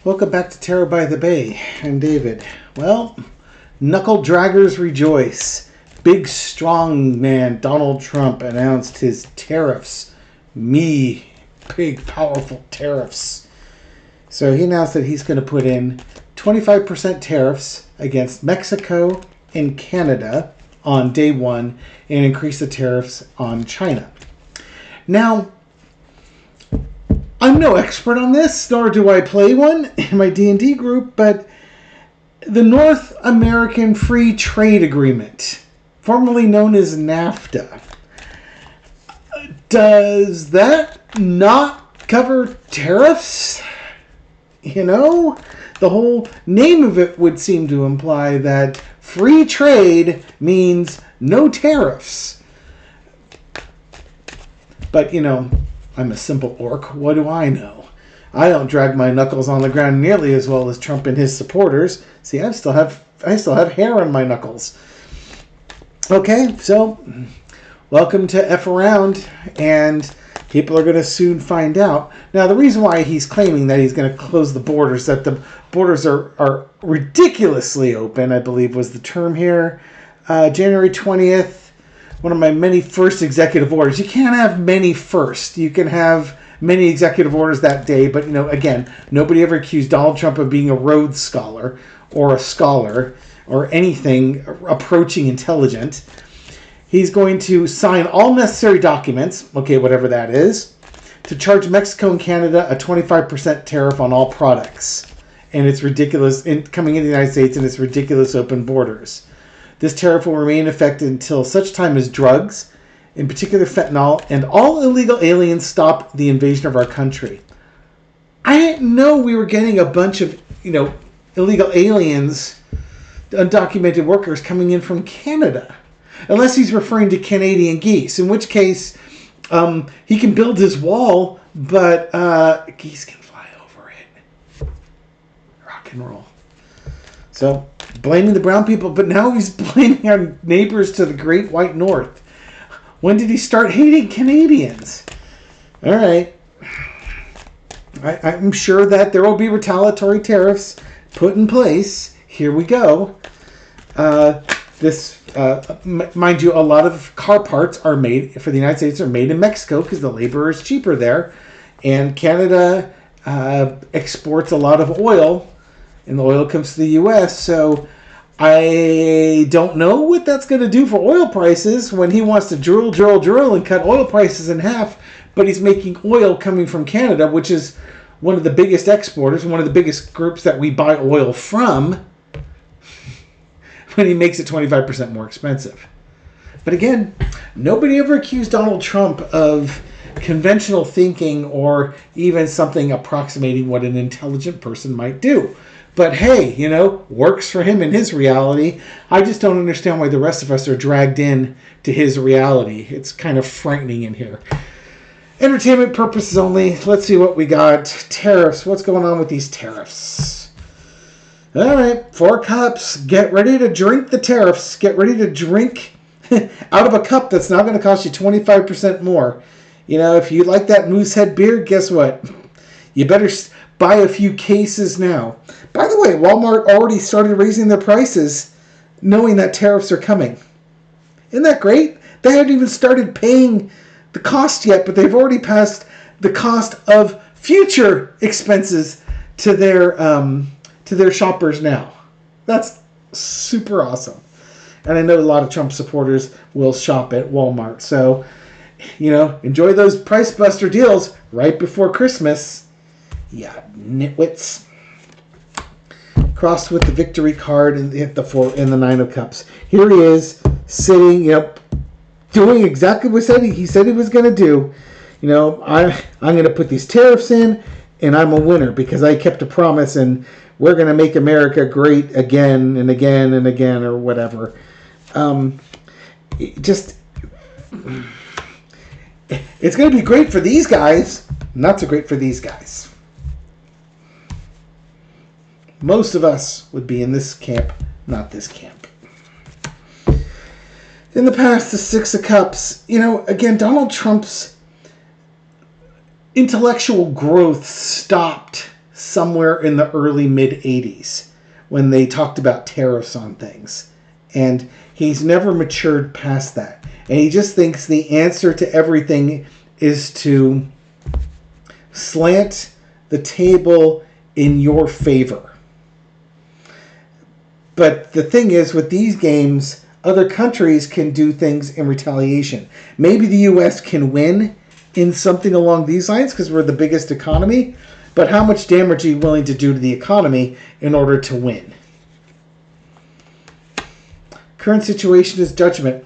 Welcome back to Terror by the Bay. I'm David. Well, knuckle draggers rejoice. Big strong man Donald Trump announced his tariffs. Big powerful tariffs. So he announced that he's going to put in 25% tariffs against Mexico and Canada on day one and increase the tariffs on China. Now, I'm no expert on this, nor do I play one in my D&D group, but the North American Free Trade Agreement, formerly known as NAFTA, does that not cover tariffs? You know, the whole name of it would seem to imply that free trade means no tariffs. But, you know, I'm a simple orc. What do I know? I don't drag my knuckles on the ground nearly as well as Trump and his supporters. See, I still have hair on my knuckles. Okay, so welcome to F around, and people are going to soon find out. Now, the reason why he's claiming that he's going to close the borders, that the borders are ridiculously open, I believe was the term here. January 20th. One of my many first executive orders. You can't have many first. You can have many executive orders that day, but, you know, again, nobody ever accused Donald Trump of being a Rhodes Scholar or a scholar or anything approaching intelligent. He's going to sign all necessary documents, okay, whatever that is, to charge Mexico and Canada a 25% tariff on all products. And it's ridiculous coming into the United States, and it's ridiculous open borders. This tariff will remain in effect until such time as drugs, in particular fentanyl, and all illegal aliens stop the invasion of our country. I didn't know we were getting a bunch of, illegal aliens, undocumented workers coming in from Canada. Unless he's referring to Canadian geese, in which case he can build his wall, but geese can fly over it. Rock and roll. So, blaming the brown people, but now he's blaming our neighbors to the Great White North. When did he start hating Canadians? All right. I'm sure that there will be retaliatory tariffs put in place. Here we go. Mind you, a lot of car parts are made for the United States are made in Mexico because the labor is cheaper there. And Canada exports a lot of oil, and the oil comes to the U.S., so I don't know what that's going to do for oil prices when he wants to drill and cut oil prices in half, but he's making oil coming from Canada, which is one of the biggest exporters, one of the biggest groups that we buy oil from, when he makes it 25% more expensive. But again, nobody ever accused Donald Trump of conventional thinking or even something approximating what an intelligent person might do. But hey, works for him in his reality. I just don't understand why the rest of us are dragged in to his reality. It's kind of frightening in here. Entertainment purposes only. Let's see what we got. Tariffs. What's going on with these tariffs? All right, 4 cups. Get ready to drink the tariffs. Get ready to drink out of a cup that's now going to cost you 25% more. If you like that Moosehead beer, guess what? You better buy a few cases now. By the way, Walmart already started raising their prices knowing that tariffs are coming. Isn't that great? They haven't even started paying the cost yet, but they've already passed the cost of future expenses to their shoppers now. That's super awesome. And I know a lot of Trump supporters will shop at Walmart. So, enjoy those price buster deals right before Christmas. Yeah, nitwits. Crossed with the victory card and hit the 4 and the 9 of cups. Here he is, sitting, doing exactly what he said he was going to do. I'm going to put these tariffs in, and I'm a winner because I kept a promise, and we're going to make America great again and again and again, or whatever. It's going to be great for these guys, not so great for these guys. Most of us would be in this camp, not this camp. In the past, the 6 of Cups, again, Donald Trump's intellectual growth stopped somewhere in the early mid-'80s when they talked about tariffs on things. And he's never matured past that. And he just thinks the answer to everything is to slant the table in your favor. But the thing is, with these games, other countries can do things in retaliation. Maybe the U.S. can win in something along these lines because we're the biggest economy, but how much damage are you willing to do to the economy in order to win? Current situation is judgment.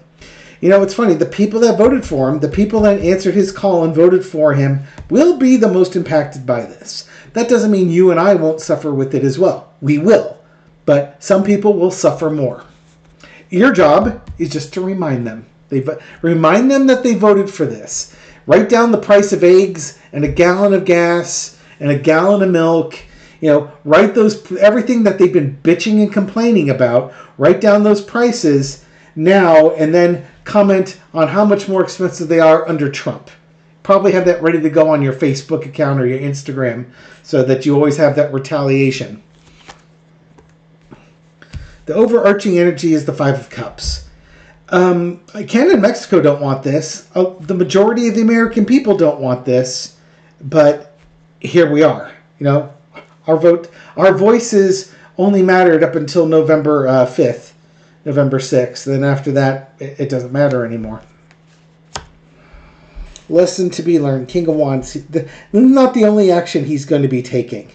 You know, it's funny. The people that voted for him, the people that answered his call and voted for him, will be the most impacted by this. That doesn't mean you and I won't suffer with it as well. We will. But some people will suffer more. Your job is just to remind them. Remind them that they voted for this. Write down the price of eggs and a gallon of gas and a gallon of milk. You know, write those, everything that they've been bitching and complaining about. Write down those prices now and then comment on how much more expensive they are under Trump. Probably have that ready to go on your Facebook account or your Instagram so that you always have that retaliation. The overarching energy is the Five of Cups. Canada and Mexico don't want this. The majority of the American people don't want this, but here we are. You know, our voices only mattered up until November 5th, November 6th. Then after that, it doesn't matter anymore. Lesson to be learned. King of Wands. Not the only action he's going to be taking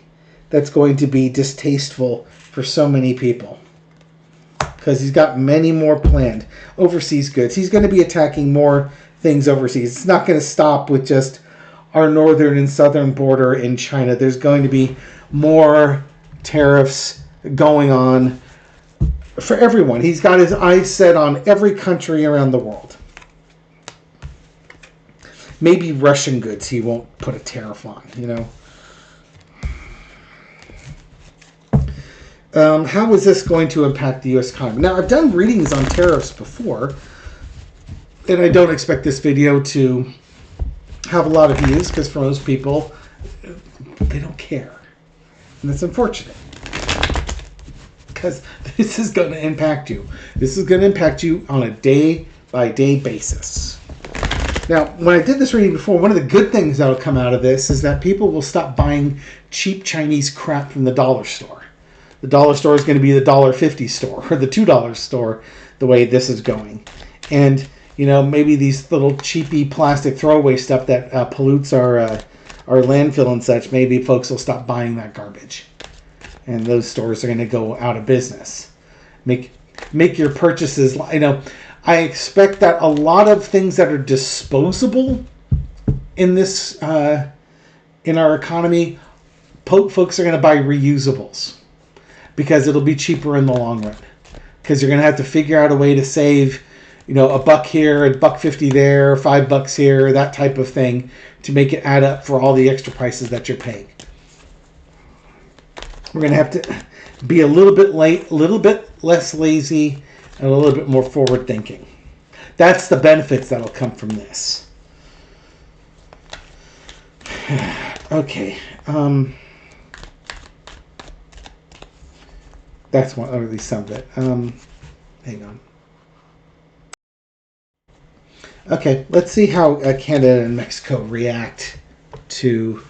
that's going to be distasteful for so many people. Because he's got many more planned. Overseas goods. He's going to be attacking more things overseas. It's not going to stop with just our northern and southern border in China. There's going to be more tariffs going on for everyone. He's got his eyes set on every country around the world. Maybe Russian goods he won't put a tariff on, you know. How is this going to impact the U.S. economy? Now, I've done readings on tariffs before, and I don't expect this video to have a lot of views, because for most people, they don't care. And that's unfortunate, because this is going to impact you. This is going to impact you on a day-by-day basis. Now, when I did this reading before, one of the good things that will come out of this is that people will stop buying cheap Chinese crap from the dollar store. The dollar store is going to be the $1.50 store or the $2 store the way this is going. And, you know, maybe these little cheapy plastic throwaway stuff that pollutes our landfill and such, maybe folks will stop buying that garbage. And those stores are going to go out of business. Make your purchases, you know, I expect that a lot of things that are disposable in this, in our economy, folks are going to buy reusables. Because it'll be cheaper in the long run. Because you're going to have to figure out a way to save, you know, $1 here, $1.50 there, $5 here, that type of thing, to make it add up for all the extra prices that you're paying. We're going to have to be a little bit less lazy, and a little bit more forward thinking. That's the benefits that'll come from this. Okay. That's one, or at least some of it. Hang on. Okay, let's see how Canada and Mexico react to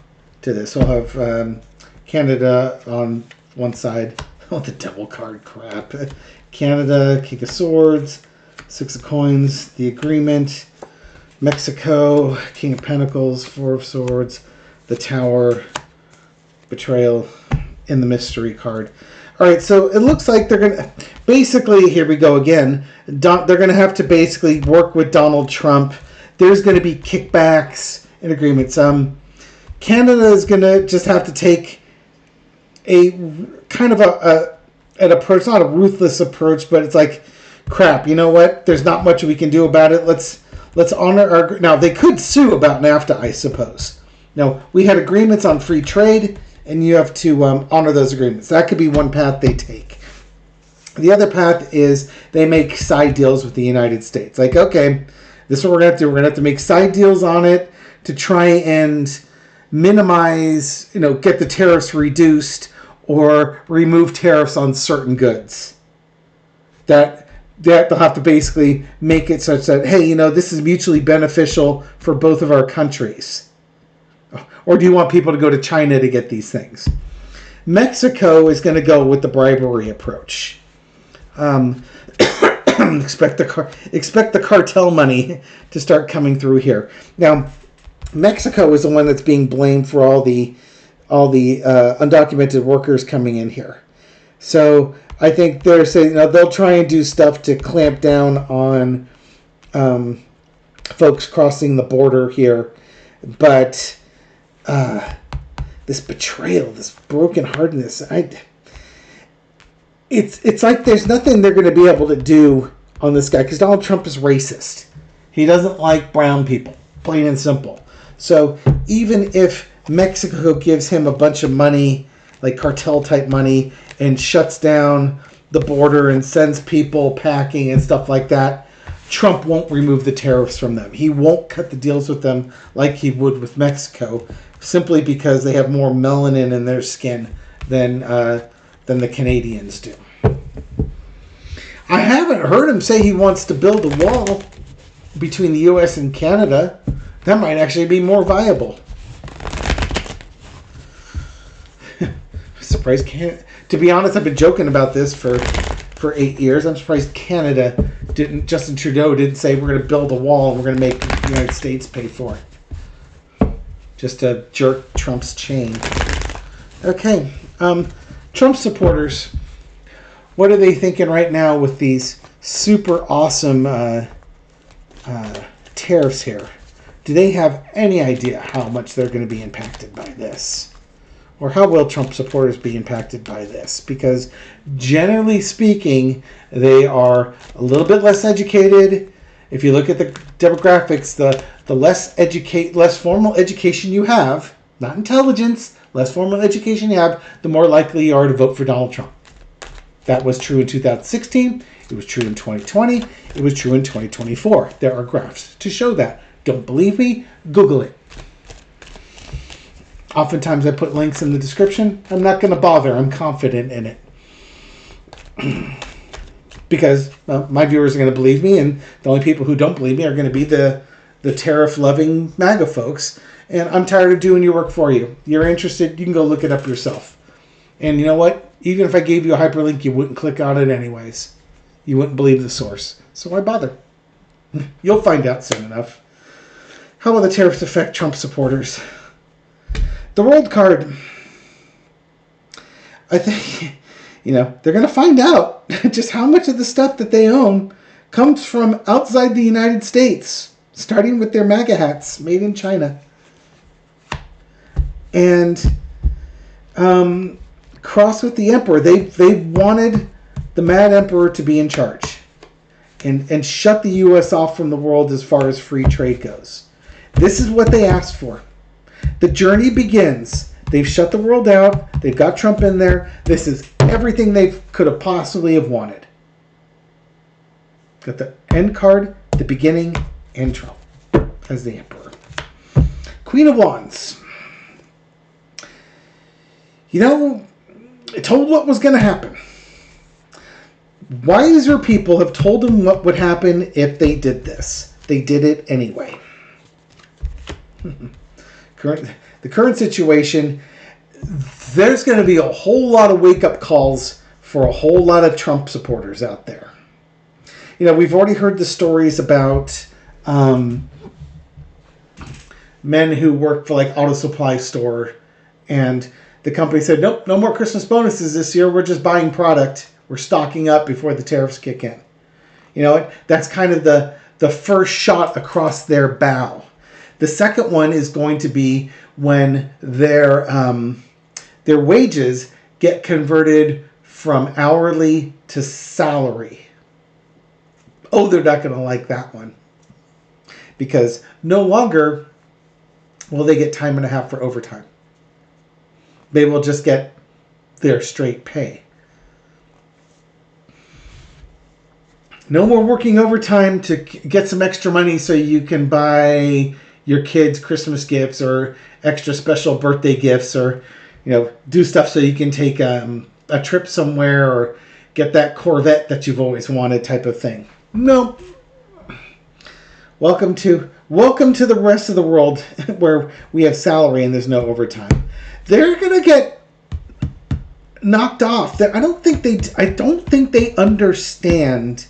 this. We'll have Canada on one side. Oh, the devil card crap. Canada, King of Swords, Six of Coins, the agreement. Mexico, King of Pentacles, Four of Swords, the Tower, betrayal, and the mystery card. All right, so it looks like they're going to, basically, here we go again, they're going to have to basically work with Donald Trump. There's going to be kickbacks and agreements. Canada is going to just have to take a kind of an approach, not a ruthless approach, but it's like, crap, you know what? There's not much we can do about it. Let's honor our, now they could sue about NAFTA, I suppose. Now, we had agreements on free trade, and you have to honor those agreements. That could be one path they take. The other path is they make side deals with the United States. Like, okay, this is what we're going to do. We're going to have to make side deals on it to try and minimize, get the tariffs reduced or remove tariffs on certain goods. That they'll have to basically make it such that, hey, this is mutually beneficial for both of our countries. Or do you want people to go to China to get these things? Mexico is going to go with the bribery approach. Expect the cartel money to start coming through here. Now, Mexico is the one that's being blamed for all the undocumented workers coming in here. So I think they're saying they'll try and do stuff to clamp down on folks crossing the border here, but this betrayal, this brokenheartedness, it's like there's nothing they're going to be able to do on this guy because Donald Trump is racist. He doesn't like brown people, plain and simple. So even if Mexico gives him a bunch of money, like cartel type money, and shuts down the border and sends people packing and stuff like that, Trump won't remove the tariffs from them. He won't cut the deals with them like he would with Mexico, simply because they have more melanin in their skin than the Canadians do. I haven't heard him say he wants to build a wall between the U.S. and Canada. That might actually be more viable. Surprised Canada. To be honest, I've been joking about this for 8 years. I'm surprised Canada Justin Trudeau didn't say we're going to build a wall and we're going to make the United States pay for it. Just to jerk Trump's chain. Okay. Trump supporters, what are they thinking right now with these super awesome tariffs here? Do they have any idea how much they're going to be impacted by this? Or how will Trump supporters be impacted by this? Because generally speaking, they are a little bit less educated. If you look at the demographics, the less formal education you have, not intelligence, less formal education you have, the more likely you are to vote for Donald Trump. That was true in 2016. It was true in 2020. It was true in 2024. There are graphs to show that. Don't believe me? Google it. Oftentimes I put links in the description. I'm not going to bother. I'm confident in it. Because my viewers are going to believe me, and the only people who don't believe me are going to be the tariff-loving MAGA folks. And I'm tired of doing your work for you. You're interested, you can go look it up yourself. And you know what? Even if I gave you a hyperlink, you wouldn't click on it anyways. You wouldn't believe the source. So why bother? You'll find out soon enough. How will the tariffs affect Trump supporters? The world card. I think, they're going to find out just how much of the stuff that they own comes from outside the United States, starting with their MAGA hats made in China. And cross with the emperor. They wanted the Mad Emperor to be in charge and shut the U.S. off from the world as far as free trade goes. This is what they asked for. The journey begins. They've shut the world out. They've got Trump in there. This is everything they could have possibly have wanted. Got the end card, the beginning, and Trump as the emperor. Queen of Wands. Told what was going to happen. Wiser people have told them what would happen if they did this. They did it anyway. The current situation, there's going to be a whole lot of wake-up calls for a whole lot of Trump supporters out there. We've already heard the stories about men who work for like auto supply store, and the company said, nope, no more Christmas bonuses this year. We're just buying product. We're stocking up before the tariffs kick in. That's kind of the first shot across their bow. The second one is going to be when their wages get converted from hourly to salary. Oh, they're not going to like that one. Because no longer will they get time and a half for overtime. They will just get their straight pay. No more working overtime to get some extra money so you can buy your kids Christmas gifts or extra special birthday gifts, or do stuff so you can take a trip somewhere or get that Corvette that you've always wanted, type of thing. Nope. Welcome to the rest of the world where we have salary and there's no overtime. They're gonna get knocked off. I don't think they understand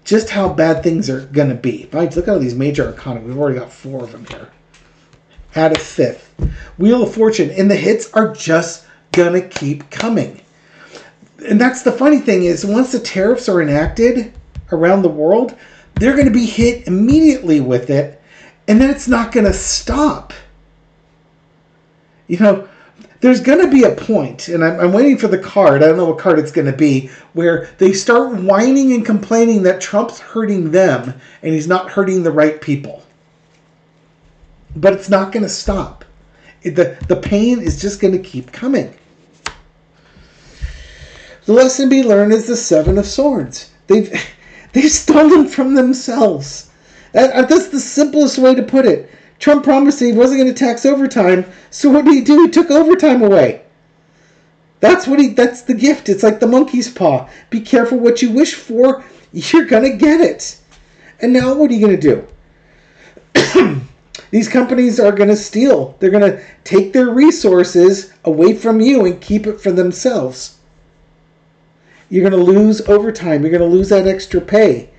just how bad things are gonna be. Look at all these major economies. We've already got 4 of them here. Add a 5th. Wheel of Fortune, and the hits are just gonna keep coming. And that's the funny thing is, once the tariffs are enacted around the world, they're going to be hit immediately with it, and then it's not going to stop. There's going to be a point, and I'm waiting for the card, I don't know what card it's going to be, where they start whining and complaining that Trump's hurting them, and he's not hurting the right people. But it's not going to stop. The pain is just going to keep coming. The lesson to be learned is the 7 of Swords. They've stolen from themselves. That's the simplest way to put it. Trump promised he wasn't going to tax overtime, so what did he do? He took overtime away. That's the gift. It's like the monkey's paw. Be careful what you wish for. You're going to get it. And now what are you going to do? These companies are going to steal. They're going to take their resources away from you and keep it for themselves. You're going to lose overtime. You're going to lose that extra pay.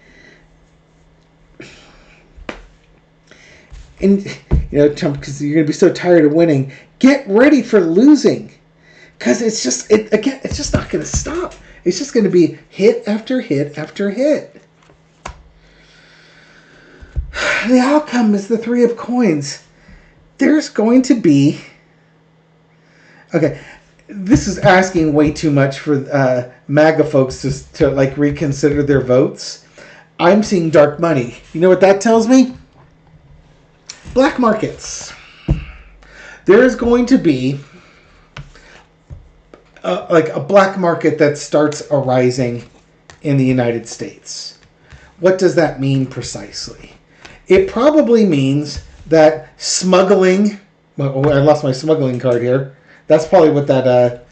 And, Trump, because you're going to be so tired of winning, get ready for losing. Because it's just not going to stop. It's just going to be hit after hit after hit. The outcome is the 3 of Coins. There's going to be... Okay, this is asking way too much for MAGA folks to reconsider their votes. I'm seeing dark money. You know what that tells me? Black markets. There is going to be a black market that starts arising in the United States. What does that mean precisely? It probably means that smuggling... Well, I lost my smuggling card here. That's probably what that...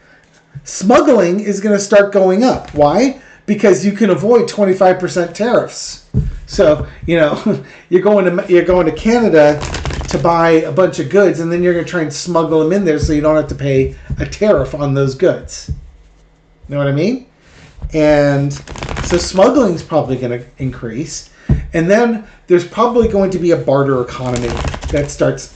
Smuggling is going to start going up. Why? Because you can avoid 25% tariffs. So, you're going to Canada to buy a bunch of goods, and then you're going to try and smuggle them in there so you don't have to pay a tariff on those goods. You know what I mean? And so smuggling is probably going to increase. And then there's probably going to be a barter economy that starts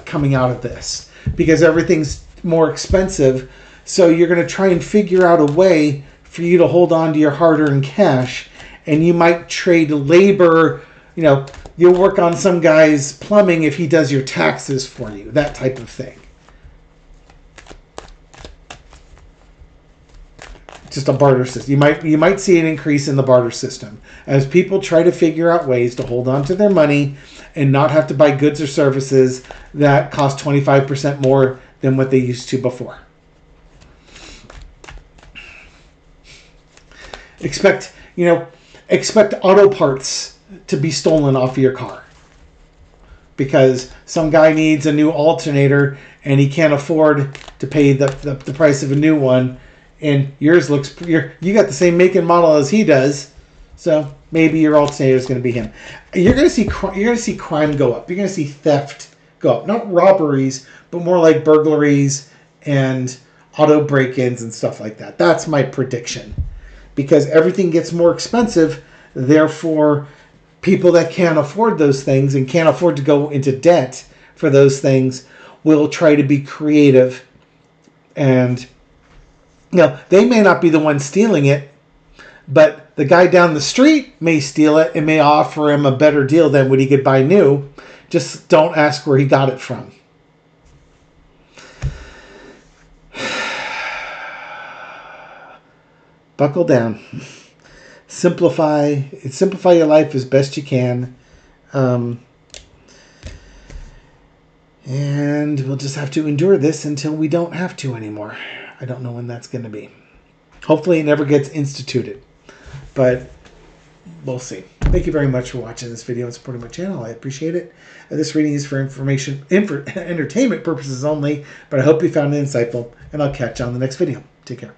coming out of this, because everything's more expensive. So you're going to try and figure out a way for you to hold on to your hard-earned cash, and you might trade labor. You'll work on some guy's plumbing if he does your taxes for you, that type of thing. Just a barter system. You might see an increase in the barter system as people try to figure out ways to hold on to their money and not have to buy goods or services that cost 25% more than what they used to before. Expect auto parts to be stolen off of your car because some guy needs a new alternator and he can't afford to pay the price of a new one, and yours looks... You got the same make and model as he does, so maybe your alternator is going to be him. You're going to see crime go up. You're going to see theft go up. Not robberies, but more like burglaries and auto break-ins and stuff like that. That's my prediction. Because everything gets more expensive, therefore people that can't afford those things and can't afford to go into debt for those things will try to be creative. And they may not be the one stealing it, but the guy down the street may steal it and may offer him a better deal than what he could buy new. Just don't ask where he got it from. Buckle down. Simplify your life as best you can. And we'll just have to endure this until we don't have to anymore. I don't know when that's going to be. Hopefully it never gets instituted. But we'll see. Thank you very much for watching this video and supporting my channel. I appreciate it. This reading is for entertainment purposes only, but I hope you found it insightful, and I'll catch you on the next video. Take care.